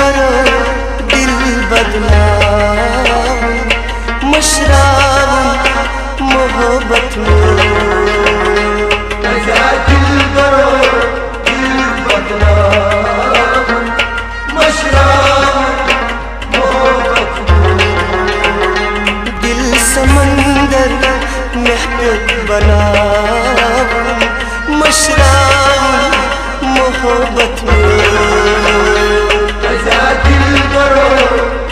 करो दिल बदनाम, मशराब मोहब्बत में। दिल करो दिल बदनाम, मशराब मोहब्बत में। दिल समंदर महक बनाओ, मशराब मोहब्बत में। दिल करो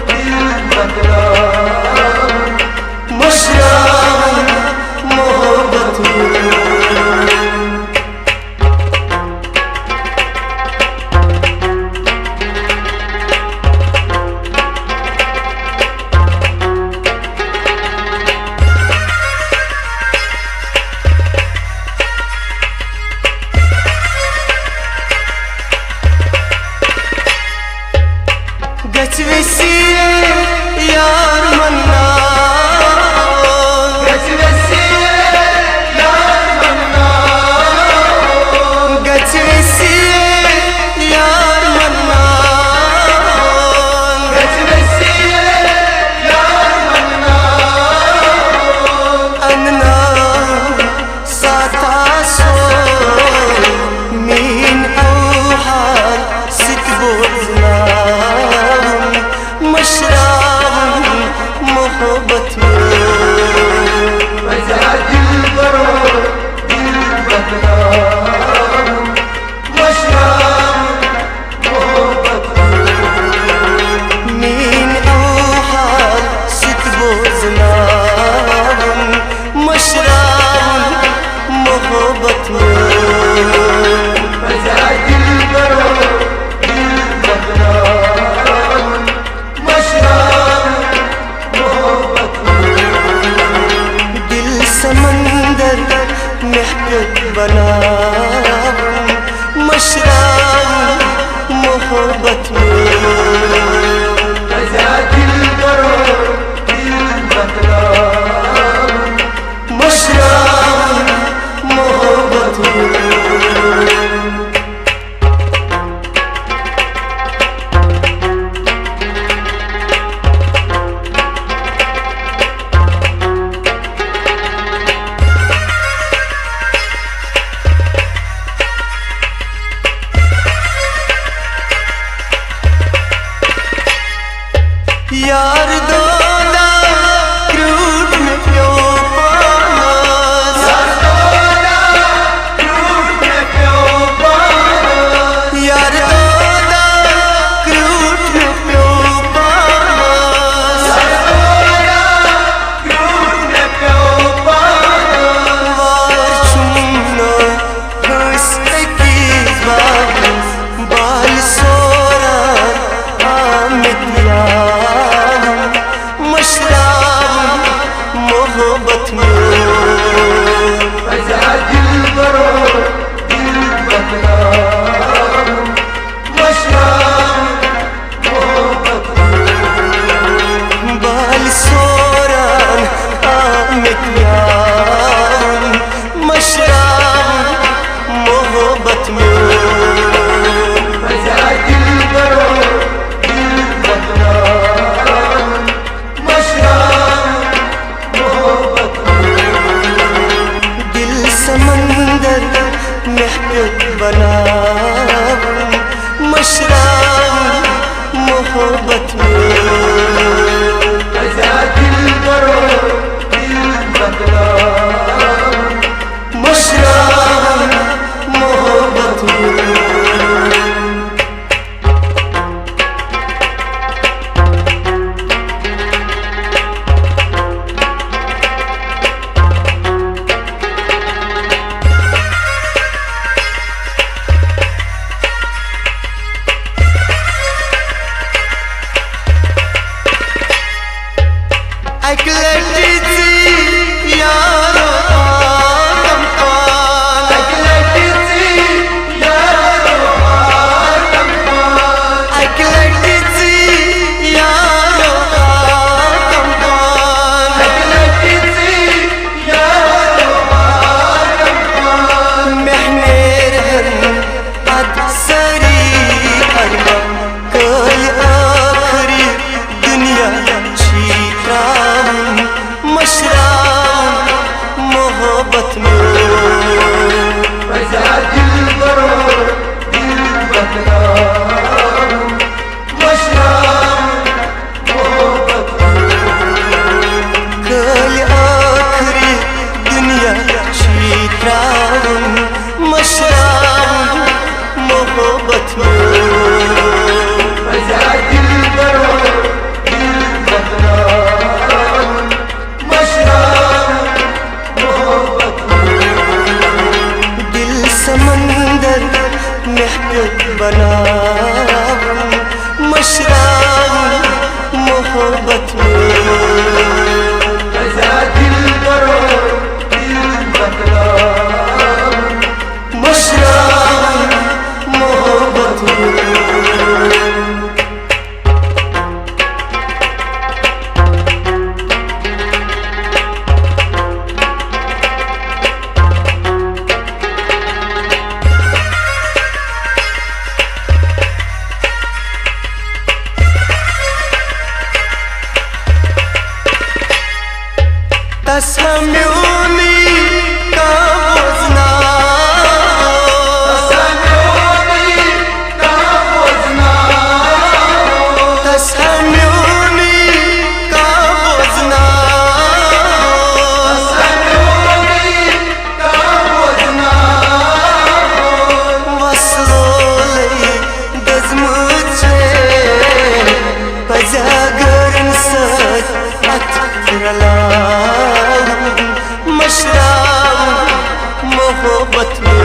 दिल बदनाम, मशराब मोहब्बत में। गच वसीए यार मन्ना, गच वसीए यार मन्ना, गच वसीए यार मन्ना, गच वसीए यार मन्ना। अन्ना साता सो मीन औहार सित बोलना, मशराब मोहब्बत में। दिल करो दिल बदनाम, मशराब मोहब्बत में। मीन औहार सित बोझना, मशराब मोहब्बत में। दिल करो दिल बदनाम, समंदर महक बनाओ, मशराब मोहब्बत में। दिल करो दिल बदनाम, मशराब मोहब्बत में। यार दोला क्रूट में क्यों पास, यार दोला क्रूट में क्यों पास, यार दोला क्रूट में क्यों पास, यार दोला क्रूट में क्यों पास। वार चुमना हंसते की बाल सोरा आमितिया, मशराब मोहब्बत में। दिल करो दिल बदनाम, मशराब मोहब्बत में। बाल सोरान आमितिया, मशराब मोहब्बत में। दिल करो दिल बदनाम, समंदर महक बनाओ, मशराब मोहब्बत में। दिल करो दिल बदनाम, मशराब मोहब्बत में। बनाऊं मशराऊं मोहब्बत में दिल करो दिल बदलाऊं मशराऊं मोहब्बत में Tasamiuni ka bozna Tasamiuni ka bozna Tasamiuni ka bozna Tasamiuni ka bozna Vaslole dezmuche Pazagarin sat atrala मशराऊं मोहब्बत में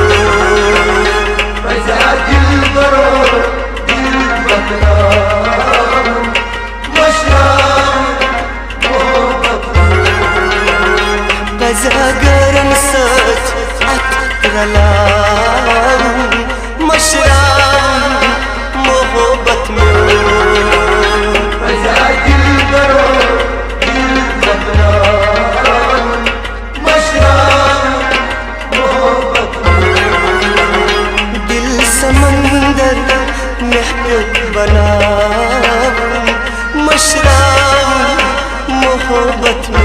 दिल करो दिल बदलाऊं मशराऊं मोहब्बत में गरम सच अतरलाऊं मशराऊं मोहब्बत में दिल करो दिल बदलाऊं समंदर महबूब बनाऊं मशराऊं मोहब्बत में